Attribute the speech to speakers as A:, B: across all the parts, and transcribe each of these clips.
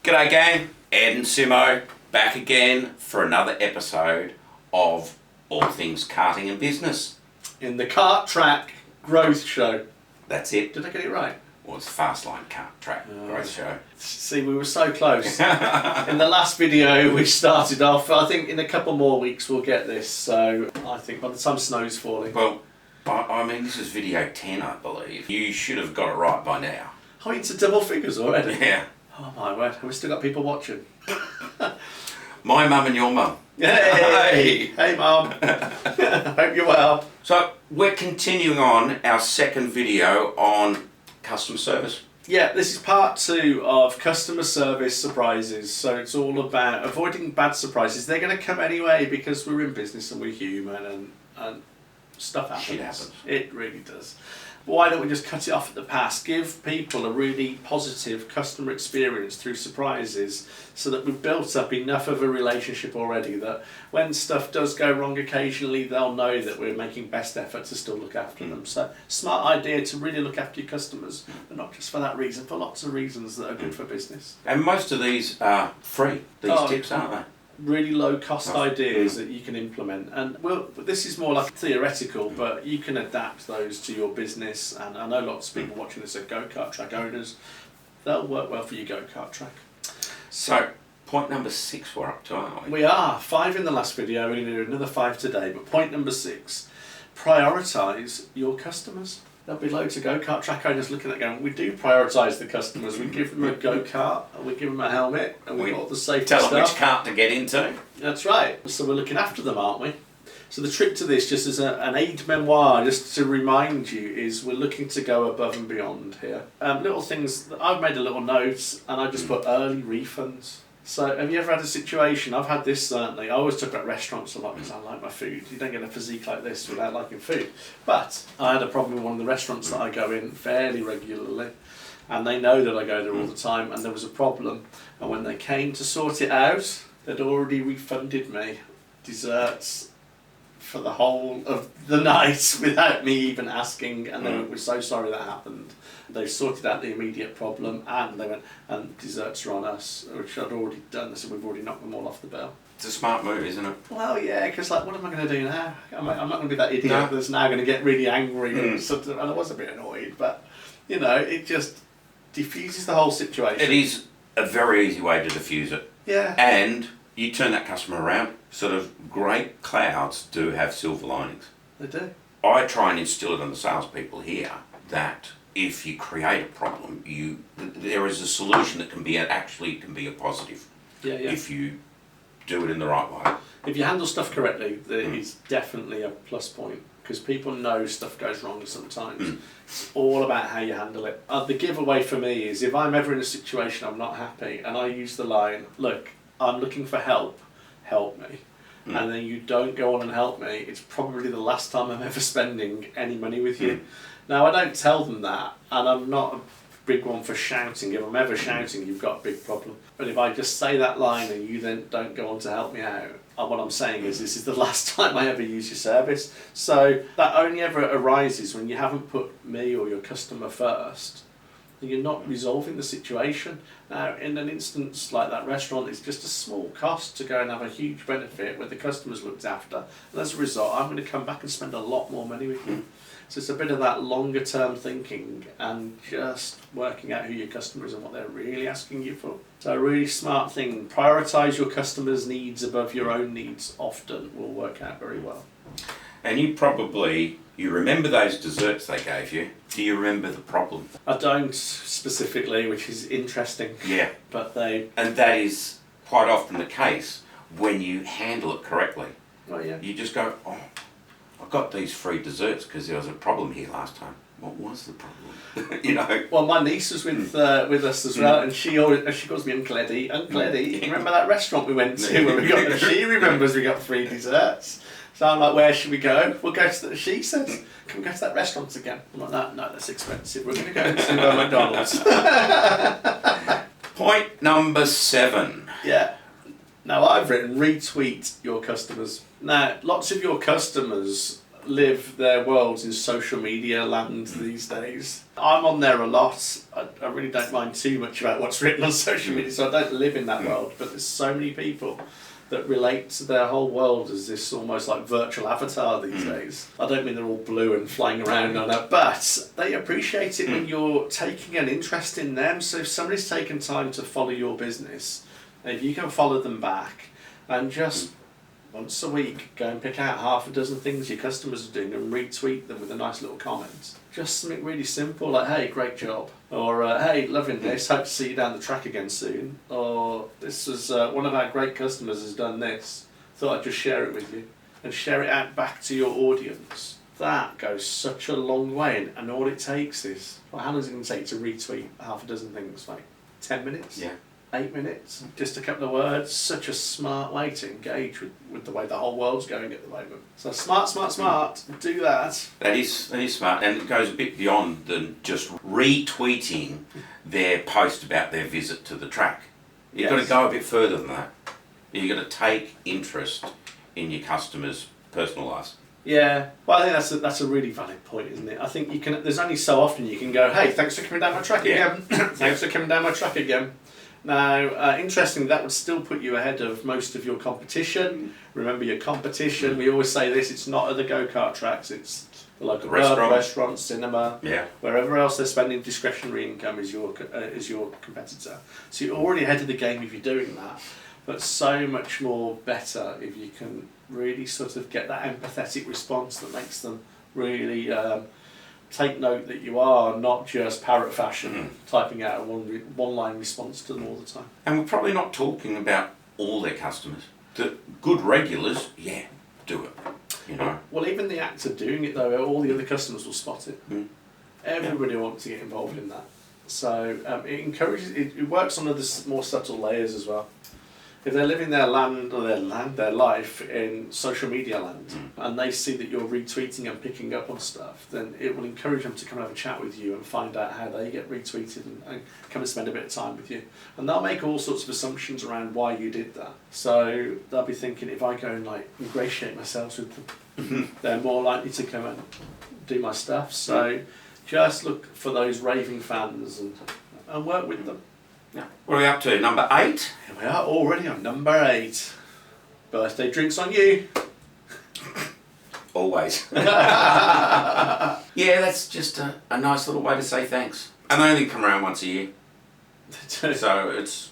A: G'day gang, Ed and Simo back again for another episode of All Things Karting and Business.
B: In the Kart Track Growth Show.
A: That's it.
B: Did I get it right?
A: Well, it's Fastline Kart Track Growth Show.
B: See, we were so close. In the last video we started off, I think in a couple more weeks we'll get this, so I think by the time snow's falling.
A: Well, I mean, this is video 10, I believe. You should have got it right by now.
B: Oh, into double figures already?
A: Yeah.
B: Oh my word, have we still got people watching?
A: My mum and your mum.
B: Hey! Hey mum! Hope you're well.
A: So, we're continuing on our second video on customer service.
B: Yeah, this is part 2 of customer service surprises. So it's all about avoiding bad surprises. They're going to come anyway because we're in business and we're human and stuff happens.
A: Shit happens.
B: It really does. Why don't we just cut it off at the pass? Give people a really positive customer experience through surprises so that we've built up enough of a relationship already that when stuff does go wrong occasionally, they'll know that we're making best effort to still look after them. So, smart idea to really look after your customers, but not just for that reason, for lots of reasons that are good for business.
A: And most of these are free, these tips, aren't they?
B: Really low cost ideas that you can implement, and this is more like theoretical, but you can adapt those to your business. And I know lots of people watching this are go-kart track owners. They'll work well for your go-kart track.
A: So point number 6 we're up to, aren't we?
B: We are 5 in the last video. We're going to do another 5 today, but point number 6, prioritize your customers. There'll be loads of go-kart track owners looking at going, we do prioritise the customers. We give them a go-kart, and we give them a helmet, and we got the safety
A: tell
B: stuff.
A: them which kart to get into.
B: That's right. So we're looking after them, aren't we? So the trick to this, just as an aid memoir, just to remind you, is we're looking to go above and beyond here. Little things, I've made a little note, and I just put early refunds. So have you ever had a situation, I've had this certainly, I always talk about restaurants a lot because I like my food. You don't get a physique like this without liking food. But I had a problem with one of the restaurants that I go in fairly regularly, and they know that I go there all the time, and there was a problem. And when they came to sort it out, they'd already refunded me desserts for the whole of the night without me even asking, and they were so sorry that happened. They sorted out the immediate problem, and they went, and desserts are on us, which I'd already done. They said, we've already knocked them all off the bill.
A: It's a smart move, isn't it?
B: Well, yeah, because like, what am I going to do now? I'm not going to be that idiot that's now going to get really angry. And I was a bit annoyed, but, you know, it just diffuses the whole situation.
A: It is a very easy way to diffuse it.
B: Yeah.
A: And you turn that customer around. Sort of great clouds do have silver linings.
B: They do.
A: I try and instill it on the salespeople here that if you create a problem, there is a solution that can be a positive.
B: Yeah.
A: If you do it in the right way.
B: If you handle stuff correctly, it's definitely a plus point, because people know stuff goes wrong sometimes. It's all about how you handle it. The giveaway for me is if I'm ever in a situation I'm not happy and I use the line, look, I'm looking for help me. And then you don't go on and help me, it's probably the last time I'm ever spending any money with you. Now, I don't tell them that, and I'm not a big one for shouting. If I'm ever shouting, you've got a big problem. But if I just say that line and you then don't go on to help me out, what I'm saying is this is the last time I ever use your service. So that only ever arises when you haven't put me or your customer first. You're not resolving the situation. Now, in an instance like that restaurant, it's just a small cost to go and have a huge benefit where the customer's looked after. And as a result, I'm going to come back and spend a lot more money with you. So it's a bit of that longer term thinking and just working out who your customer is and what they're really asking you for. So a really smart thing, prioritise your customers' needs above your own needs often will work out very well.
A: And you remember those desserts they gave you. Do you remember the problem?
B: I don't specifically, which is interesting.
A: Yeah.
B: But
A: and that is quite often the case when you handle it correctly.
B: Oh yeah.
A: You just go, oh, I got these free desserts because there was a problem here last time. What was the problem? You know.
B: Well, my niece was with us as well, and she calls me Uncle Eddie. Uncle Eddie, remember that restaurant we went to where we got? She remembers we got free desserts. So I'm like, where should we go? We'll go to she says, can we go to that restaurant again? I'm like, no, that's expensive. We're going to go to McDonald's.
A: Point number 7.
B: Yeah. Now I've written retweet your customers. Now, lots of your customers live their worlds in social media land these days. I'm on there a lot. I really don't mind too much about what's written on social media, so I don't live in that world. But there's so many people that relate to their whole world as this almost like virtual avatar these days. I don't mean they're all blue and flying around on it, but they appreciate it when you're taking an interest in them. So if somebody's taken time to follow your business, if you can follow them back and just once a week go and pick out half a dozen things your customers are doing and retweet them with a nice little comment. Just something really simple like, hey, great job. Or, hey, loving this, hope to see you down the track again soon. Or, this was one of our great customers has done this. Thought I'd just share it with you. And share it out back to your audience. That goes such a long way. And all it takes is, well, how long is it going to take to retweet half a dozen things? Like 10 minutes?
A: Yeah.
B: 8 minutes, just a couple of words. Such a smart way to engage with the way the whole world's going at the moment. So smart, do that.
A: That is smart, and it goes a bit beyond than just retweeting their post about their visit to the track. You've got to go a bit further than that. You've got to take interest in your customers' personal lives.
B: Yeah, well, I think that's a really valid point, isn't it? I think you can. There's only so often you can go, hey, thanks for coming down my track again. Thanks for coming down my track again. Now, interestingly, that would still put you ahead of most of your competition. Remember your competition, we always say this, it's not at the go-kart tracks, it's the local restaurant, cinema, wherever else they're spending discretionary income is your competitor. So you're already ahead of the game if you're doing that, but so much more better if you can really sort of get that empathetic response that makes them really take note that you are not just parrot fashion typing out a one-line response to them all the time.
A: And we're probably not talking about all their customers. The good regulars, do it. You know.
B: Well, even the act of doing it though, all the other customers will spot it. Everybody wants to get involved in that. So it encourages. It works on other more subtle layers as well. If they're living their life in social media land, and they see that you're retweeting and picking up on stuff, then it will encourage them to come and have a chat with you and find out how they get retweeted and come and spend a bit of time with you. And they'll make all sorts of assumptions around why you did that. So they'll be thinking, if I go and like ingratiate myself with them, they're more likely to come and do my stuff. So just look for those raving fans and work with them.
A: What are we up to? Number 8?
B: Here we are already on number 8. Birthday drinks on you.
A: Always. Yeah, that's just a nice little way to say thanks. And they only come around once a year. So it's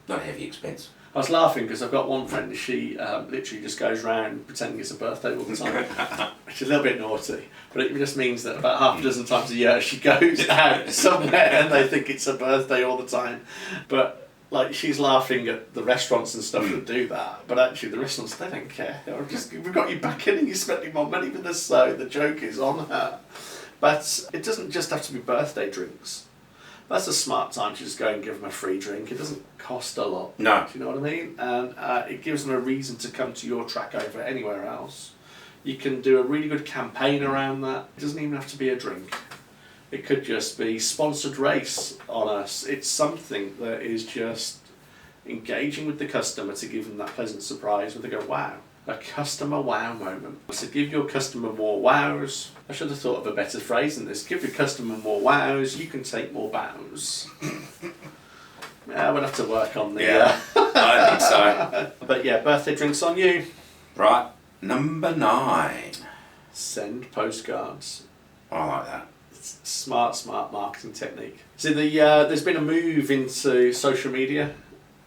A: not a heavy expense.
B: I was laughing because I've got one friend, she literally just goes around pretending it's a birthday all the time, which is a little bit naughty, but it just means that about half a dozen times a year she goes out somewhere and they think it's a birthday all the time. But like, she's laughing at the restaurants and stuff that do that, but actually the restaurants, they don't care. We've got you back in and you're spending more money with us, so the joke is on her. But it doesn't just have to be birthday drinks. That's a smart time to just go and give them a free drink. It doesn't cost a lot.
A: No.
B: Do you know what I mean? And it gives them a reason to come to your track over anywhere else. You can do a really good campaign around that. It doesn't even have to be a drink. It could just be sponsored race on us. It's something that is just engaging with the customer to give them that pleasant surprise where they go, wow. A customer wow moment. So give your customer more wows. I should have thought of a better phrase than this. Give your customer more wows, you can take more bows. Yeah, we'll have to work on the...
A: I think so.
B: But yeah, birthday drinks on you.
A: Right, number 9.
B: Send postcards.
A: I like that.
B: It's smart marketing technique. So there's been a move into social media,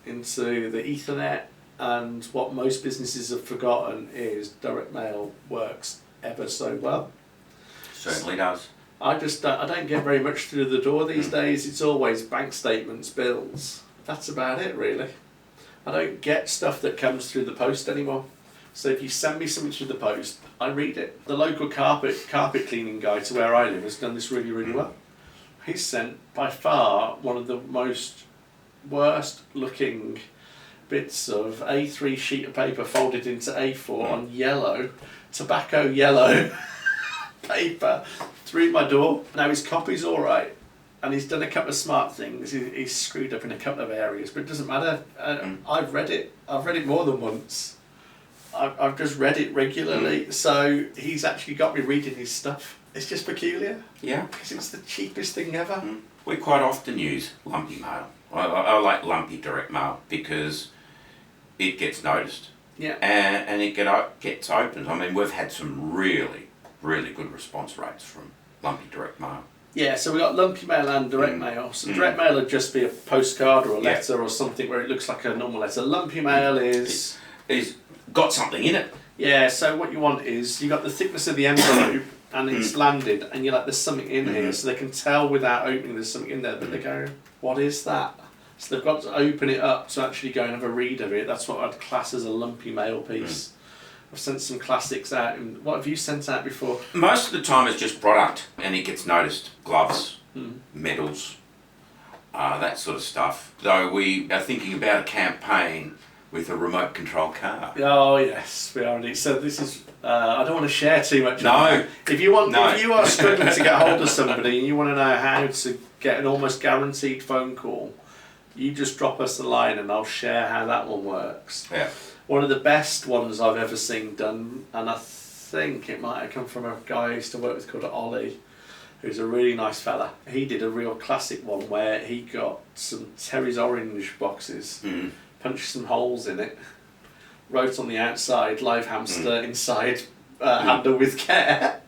B: into the Ethernet, and what most businesses have forgotten is direct mail works ever so well.
A: Certainly does.
B: I don't get very much through the door these days. It's always bank statements, bills. That's about it, really. I don't get stuff that comes through the post anymore. So if you send me something through the post, I read it. The local carpet cleaning guy to where I live has done this really, really well. He's sent by far one of the most worst looking bits of A3 sheet of paper folded into A4 on yellow, tobacco yellow paper through my door. Now his copy's alright, and he's done a couple of smart things. He's screwed up in a couple of areas, but it doesn't matter. I've read it more than once. I've just read it regularly, so he's actually got me reading his stuff. It's just peculiar.
A: Yeah.
B: Because it's the cheapest thing ever.
A: We quite often use lumpy mail. I like lumpy direct mail because it gets noticed.
B: Yeah.
A: And it gets opened. I mean, we've had some really, really good response rates from lumpy direct mail.
B: Yeah, so we've got lumpy mail and direct mail. So direct mail would just be a postcard or a letter or something where it looks like a normal letter. Lumpy mail is...
A: It's got something in it.
B: Yeah, so what you want is, you got the thickness of the envelope and it's landed and you're like, there's something in here, so they can tell without opening there's something in there, but they go, what is that? So they've got to open it up to actually go and have a read of it. That's what I'd class as a lumpy mail piece. I've sent some classics out. And what have you sent out before?
A: Most of the time it's just product and it gets noticed. Gloves, medals, that sort of stuff. Though we are thinking about a campaign with a remote control car.
B: Oh yes, we are indeed. So this is, I don't want to share too much.
A: No.
B: If you are struggling to get hold of somebody and you want to know how to get an almost guaranteed phone call, you just drop us a line and I'll share how that one works.
A: Yeah.
B: One of the best ones I've ever seen done, and I think it might have come from a guy I used to work with called Ollie, who's a really nice fella. He did a real classic one where he got some Terry's orange boxes, punched some holes in it, wrote on the outside, live hamster inside, handle with care,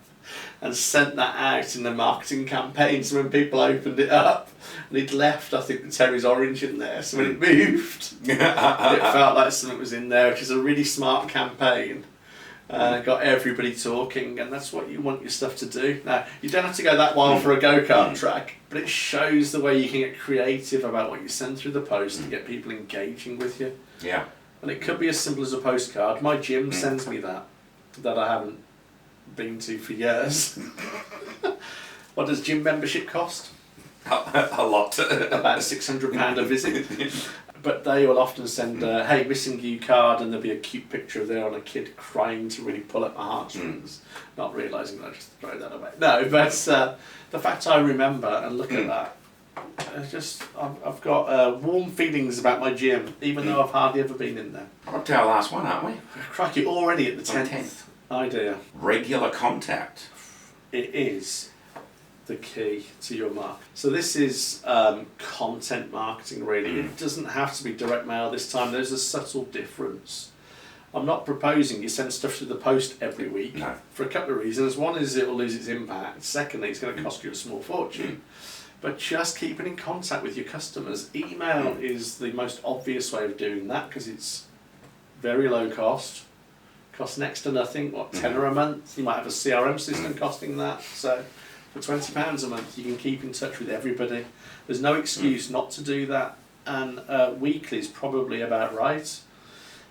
B: and sent that out in the marketing campaign. So when people opened it up, and he'd left, I think, the Terry's orange in there, so when it moved, it felt like something was in there, which is a really smart campaign. Got everybody talking, and that's what you want your stuff to do. Now, you don't have to go that wild for a go-kart track, but it shows the way you can get creative about what you send through the post to get people engaging with you.
A: Yeah.
B: And it could be as simple as a postcard. My gym sends me that I haven't been to for years. What does gym membership cost?
A: A lot.
B: About £600 a visit. But they will often send a hey, missing you card, and there'll be a cute picture of there on a kid crying to really pull at my heartstrings, not realising that I just throw that away. No, but the fact I remember and look at that, I've got warm feelings about my gym, even though I've hardly ever been in there.
A: We're up to our last one, aren't we?
B: Crikey, already at the 10th. Idea.
A: Regular contact.
B: It is the key to your mark. So this is content marketing, really. It doesn't have to be direct mail this time. There's a subtle difference. I'm not proposing you send stuff through the post every week for a couple of reasons. One is it will lose its impact. Secondly, it's going to cost you a small fortune. But just keeping in contact with your customers. Email is the most obvious way of doing that because it's very low cost. Costs next to nothing. What, £10 a month? You might have a CRM system costing that. So for £20 a month, you can keep in touch with everybody. There's no excuse not to do that. And weekly is probably about right.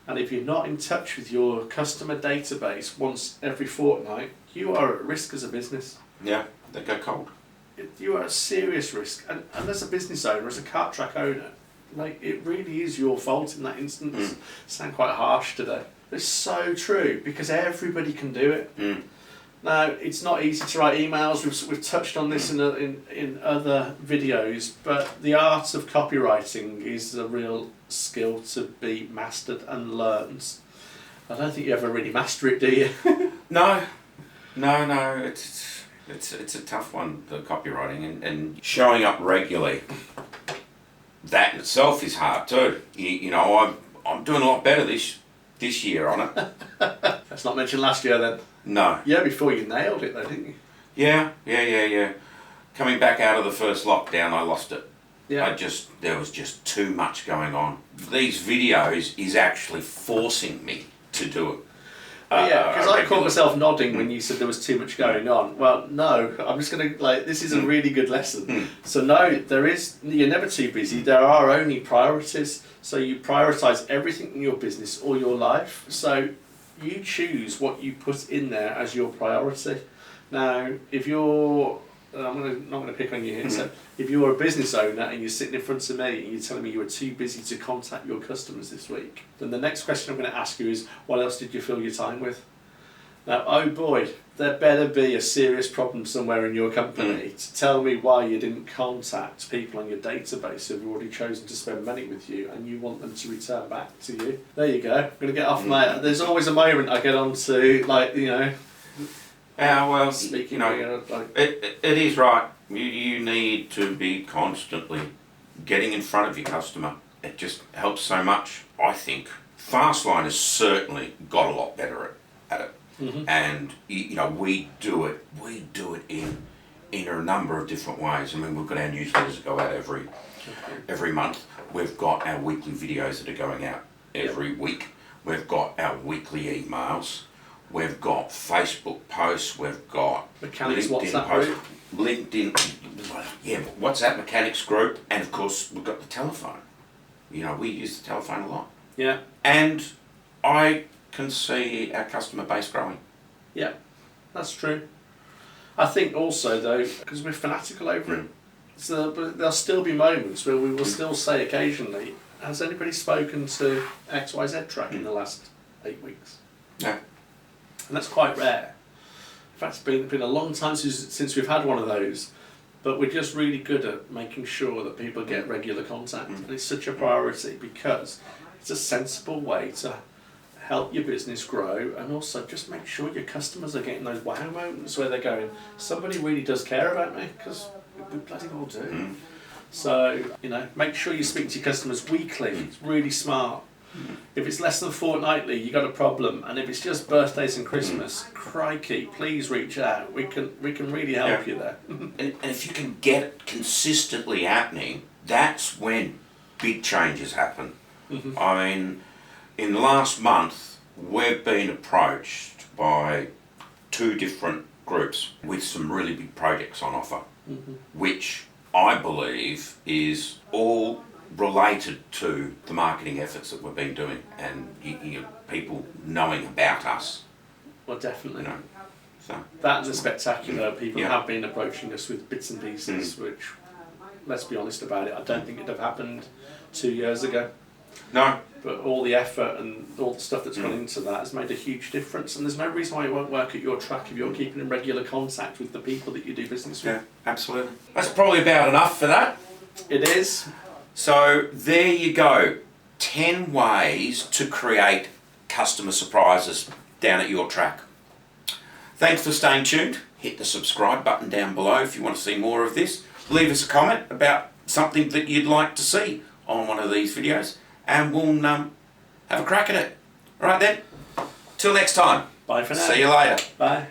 B: And if you're not in touch with your customer database once every fortnight, you are at risk as a business.
A: Yeah, they go cold.
B: You are at serious risk. And as a business owner, as a kart track owner, like, it really is your fault in that instance. Sound quite harsh today. It's so true because everybody can do it. Now, it's not easy to write emails. We've touched on this in other videos, but the art of copywriting is a real skill to be mastered and learned. I don't think you ever really master it, do you?
A: No. It's a tough one, the copywriting, and showing up regularly. That in itself is hard too. You know, I'm doing a lot better this year on it.
B: Let's not mention last year then.
A: No.
B: Yeah, before you nailed it though, didn't you?
A: Yeah. Coming back out of the first lockdown, I lost it.
B: Yeah.
A: There was just too much going on. These videos is actually forcing me to do it.
B: Yeah, because I caught myself nodding when you said there was too much going on. Well, no, I'm just going to, this is a really good lesson. So no, you're never too busy. There are only priorities. So you prioritise everything in your business or your life. So you choose what you put in there as your priority. Now, if you're, not going to pick on you here, so if you're a business owner and you're sitting in front of me and you're telling me you were too busy to contact your customers this week, then the next question I'm going to ask you is, what else did you fill your time with? Now, oh boy, there better be a serious problem somewhere in your company to tell me why you didn't contact people on your database who've already chosen to spend money with you and you want them to return back to you. There you go. I'm going to get off my... There's always a moment I get on to, like, you know...
A: well,
B: speaking,
A: it is right. You need to be constantly getting in front of your customer. It just helps so much, I think. Fastline has certainly got a lot better at it. Mm-hmm. And we do it in a number of different ways. I mean, we've got our newsletters that go out every month. We've got our weekly videos that are going out every week. We've got our weekly emails. We've got Facebook posts. We've got
B: Mechanics
A: LinkedIn
B: WhatsApp
A: posts.
B: group.
A: LinkedIn, WhatsApp Mechanics group, and of course we've got the telephone. We use the telephone a lot.
B: Yeah.
A: And I can see our customer base growing.
B: Yeah, that's true. I think also though, because we're fanatical over it, so there'll still be moments where we will still say occasionally, has anybody spoken to XYZ track in the last 8 weeks?
A: No.
B: And that's quite rare. In fact, it's been a long time since we've had one of those, but we're just really good at making sure that people get regular contact. And it's such a priority because it's a sensible way to help your business grow, and also just make sure your customers are getting those wow moments where they're going, somebody really does care about me, because we bloody well do. So, make sure you speak to your customers weekly. It's really smart. If it's less than fortnightly, you got a problem, and if it's just birthdays and Christmas, crikey, please reach out. We can really help you there.
A: And if you can get it consistently happening, that's when big changes happen. Mm-hmm. I mean, in the last month, we've been approached by 2 different groups with some really big projects on offer, which I believe is all related to the marketing efforts that we've been doing and people knowing about us.
B: Well, definitely.
A: So
B: that and the spectacular. People have been approaching us with bits and pieces, which, let's be honest about it, I don't think it'd have happened 2 years ago.
A: No.
B: But all the effort and all the stuff that's gone into that has made a huge difference, and there's no reason why it won't work at your track if you're keeping in regular contact with the people that you do business with.
A: Yeah, absolutely. That's probably about enough for that.
B: It is.
A: So there you go. 10 ways to create customer surprises down at your track. Thanks for staying tuned. Hit the subscribe button down below if you want to see more of this. Leave us a comment about something that you'd like to see on one of these videos, and we'll have a crack at it. All right then, till next time.
B: Bye for now.
A: See you later.
B: Bye.